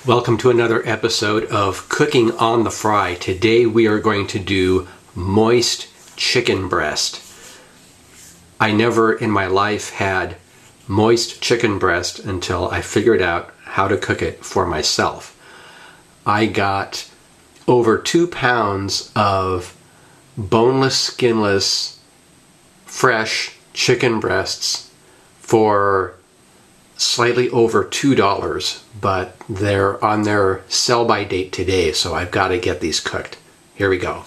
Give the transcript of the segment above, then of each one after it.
Welcome to another episode of Cooking on the Fry. Today we are going to do moist chicken breast. I never in my life had moist chicken breast until I figured out how to cook it for myself. I got over 2 pounds of boneless, skinless, fresh chicken breasts for slightly over $2, but they're on their sell-by date today, so I've got to get these cooked. Here we go.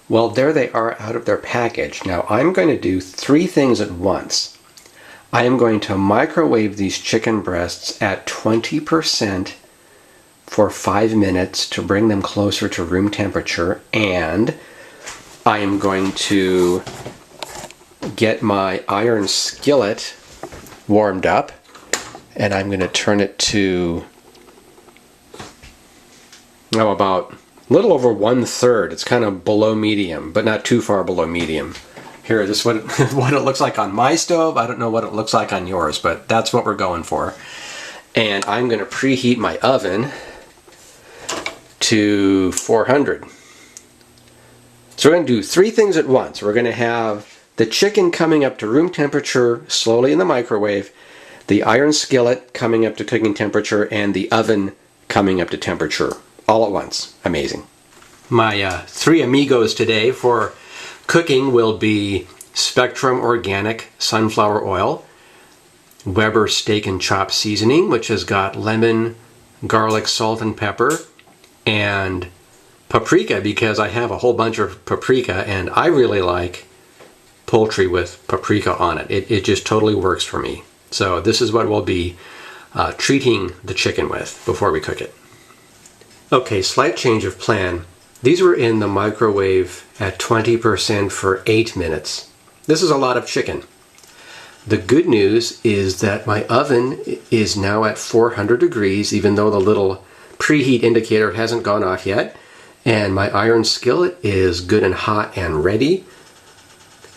Well, there they are out of their package. Now I'm going to do 3 things at once. I am going to microwave these chicken breasts at 20% for 5 minutes to bring them closer to room temperature, and I am going to get my iron skillet warmed up, and I'm going to turn it to about a little over 1/3. It's kind of below medium, but not too far below medium. Here, this is what it looks like on my stove. I don't know what it looks like on yours, but that's what we're going for. And I'm going to preheat my oven to 400. So we're going to do 3 things at once. We're going to have the chicken coming up to room temperature slowly in the microwave, the iron skillet coming up to cooking temperature, and the oven coming up to temperature all at once. Amazing. My 3 amigos today for cooking will be Spectrum Organic Sunflower Oil, Weber Steak and Chop Seasoning, which has got lemon, garlic, salt, and pepper, and paprika, because I have a whole bunch of paprika and I really like poultry with paprika on it. It just totally works for me. So this is what we'll be treating the chicken with before we cook it. Okay, slight change of plan. These were in the microwave at 20% for 8 minutes. This is a lot of chicken. The good news is that my oven is now at 400 degrees, even though the little preheat indicator hasn't gone off yet. And my iron skillet is good and hot and ready.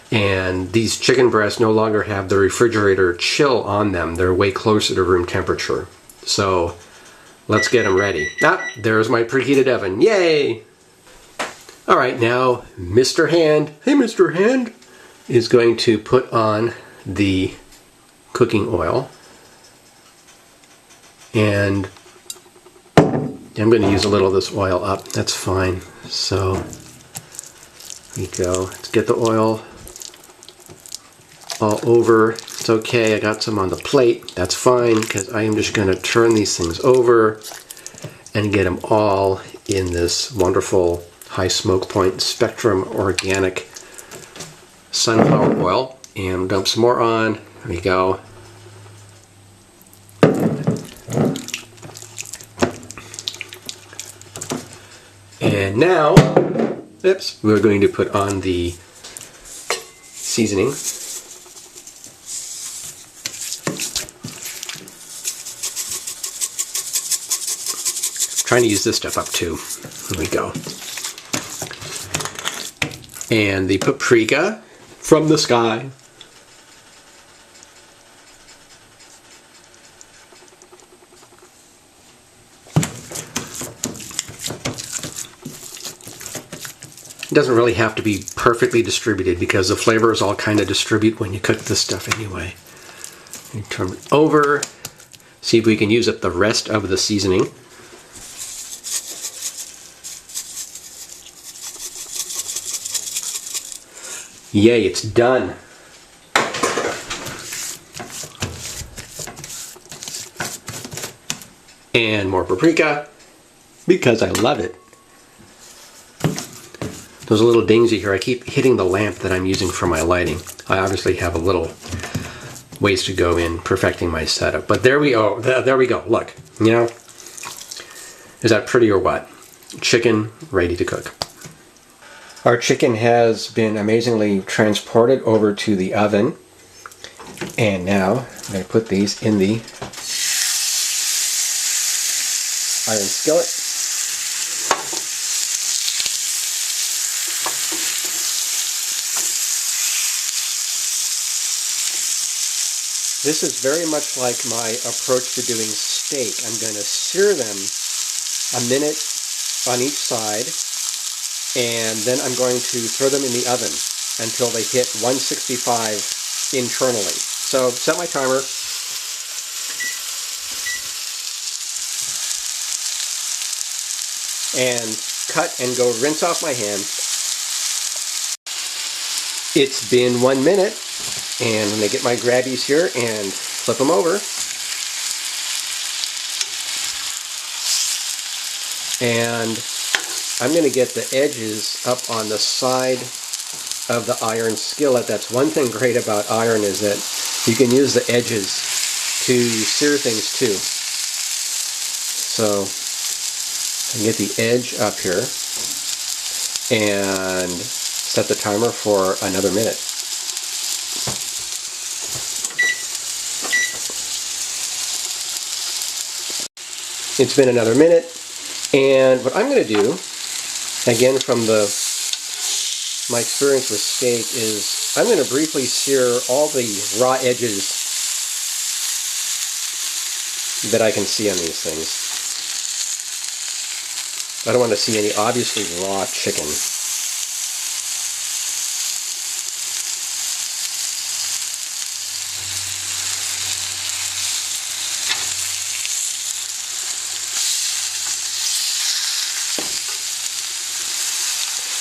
And these chicken breasts no longer have the refrigerator chill on them. They're way closer to room temperature. So let's get them ready. There's my preheated oven. Yay! All right, now Mr. Hand, hey Mr. Hand, is going to put on the cooking oil. And I'm going to use a little of this oil up. That's fine. So here you go. Let's get the oil all over. It's okay, I got some on the plate. That's fine, because I am just going to turn these things over and get them all in this wonderful high smoke point Spectrum Organic Sunflower Oil. And dump some more on. There we go. And now, we're going to put on the seasoning. Trying to use this stuff up too. There we go. And the paprika from the sky. It doesn't really have to be perfectly distributed because the flavors all kind of distribute when you cook this stuff anyway. You turn it over. See if we can use up the rest of the seasoning. Yay, it's done. And more paprika, because I love it. There's a little dingsy here. I keep hitting the lamp that I'm using for my lighting. I obviously have a little ways to go in perfecting my setup. But there we go. There we go. Look, you know, is that pretty or what? Chicken ready to cook. Our chicken has been amazingly transported over to the oven. And now I'm going to put these in the iron skillet. This is very much like my approach to doing steak. I'm going to sear them a minute on each side, and then I'm going to throw them in the oven until they hit 165 internally. So set my timer. And cut and go rinse off my hand. It's been 1 minute, and I'm going to get my grabbies here and flip them over. And I'm going to get the edges up on the side of the iron skillet. That's one thing great about iron, is that you can use the edges to sear things too. So I can get the edge up here and set the timer for another minute. It's been another minute, and what I'm going to do, again from my experience with steak, is I'm going to briefly sear all the raw edges that I can see on these things. I don't want to see any obviously raw chicken.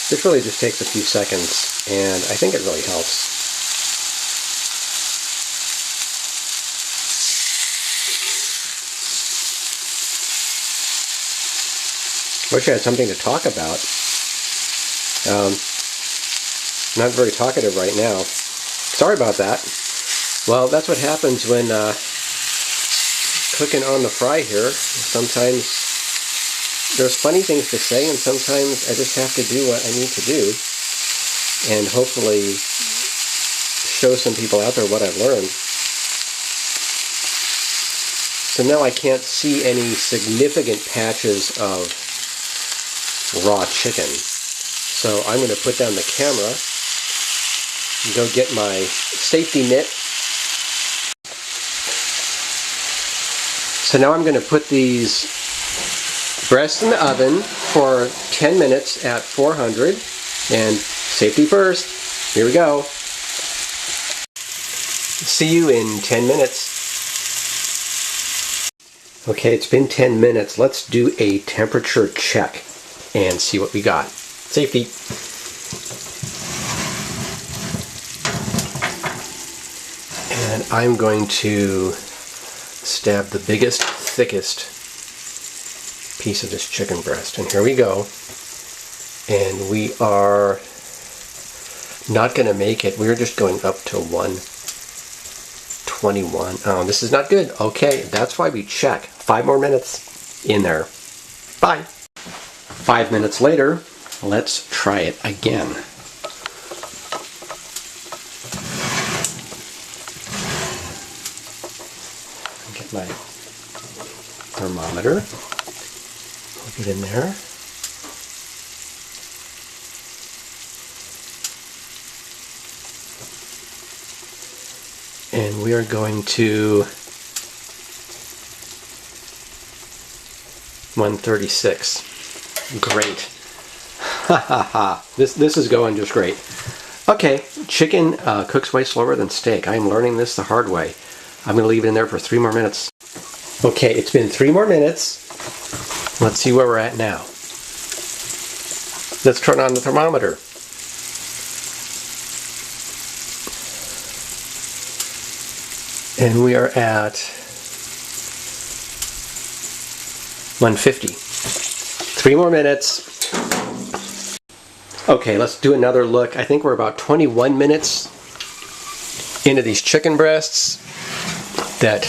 This really just takes a few seconds, and I think it really helps. Wish I had something to talk about. Not very talkative right now. Sorry about that. Well, that's what happens when cooking on the fry here. Sometimes there's funny things to say, and sometimes I just have to do what I need to do, and hopefully show some people out there what I've learned. So now I can't see any significant patches of raw chicken. So I'm going to put down the camera and go get my safety mitt. So now I'm going to put these breasts in the oven for 10 minutes at 400, and safety first. Here we go. See you in 10 minutes. Okay, it's been 10 minutes. Let's do a temperature check and see what we got. Safety. And I'm going to stab the biggest, thickest piece of this chicken breast. And here we go. And we are not going to make it. We're just going up to 121. Oh, this is not good. Okay, that's why we check. 5 more minutes in there. Bye. 5 minutes later, let's try it again. Get my thermometer. Plug it in there. And we are going to 136. Great. Ha ha ha. This is going just great. Okay, chicken cooks way slower than steak. I'm learning this the hard way. I'm going to leave it in there for 3 more minutes. Okay, it's been 3 more minutes. Let's see where we're at now. Let's turn on the thermometer. And we are at 150. 3 more minutes. Okay, let's do another look. I think we're about 21 minutes into these chicken breasts that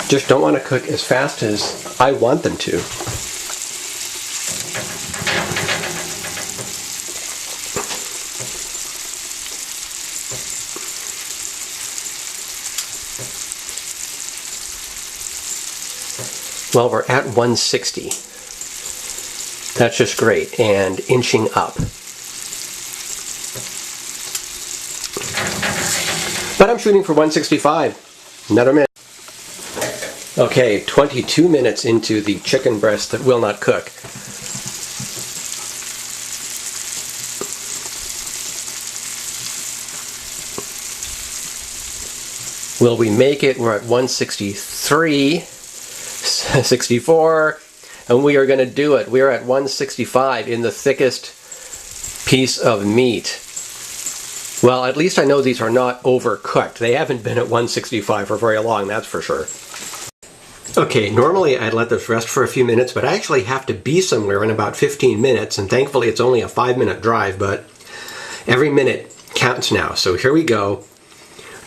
just don't want to cook as fast as I want them to. Well, we're at 160. That's just great, and inching up. But I'm shooting for 165. Another minute. Okay, 22 minutes into the chicken breast that will not cook. Will we make it? We're at 163, 64, and we are going to do it. We are at 165 in the thickest piece of meat. Well, at least I know these are not overcooked. They haven't been at 165 for very long, that's for sure. Okay, normally I'd let this rest for a few minutes, but I actually have to be somewhere in about 15 minutes, and thankfully it's only a 5-minute drive, but every minute counts now. So here we go.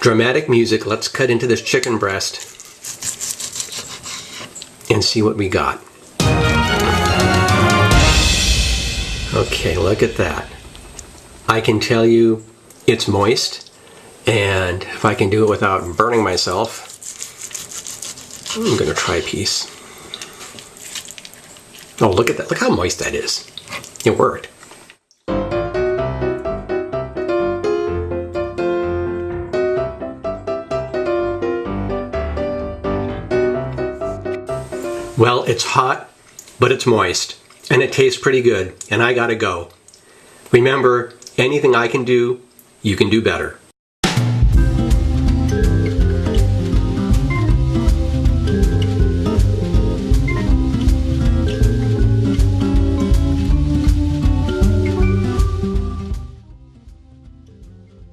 Dramatic music. Let's cut into this chicken breast and see what we got. Okay, look at that. I can tell you it's moist, and if I can do it without burning myself, I'm going to try a piece. Oh, look at that. Look how moist that is. It worked. Well, it's hot, but it's moist, and it tastes pretty good, and I gotta go. Remember, anything I can do, you can do better.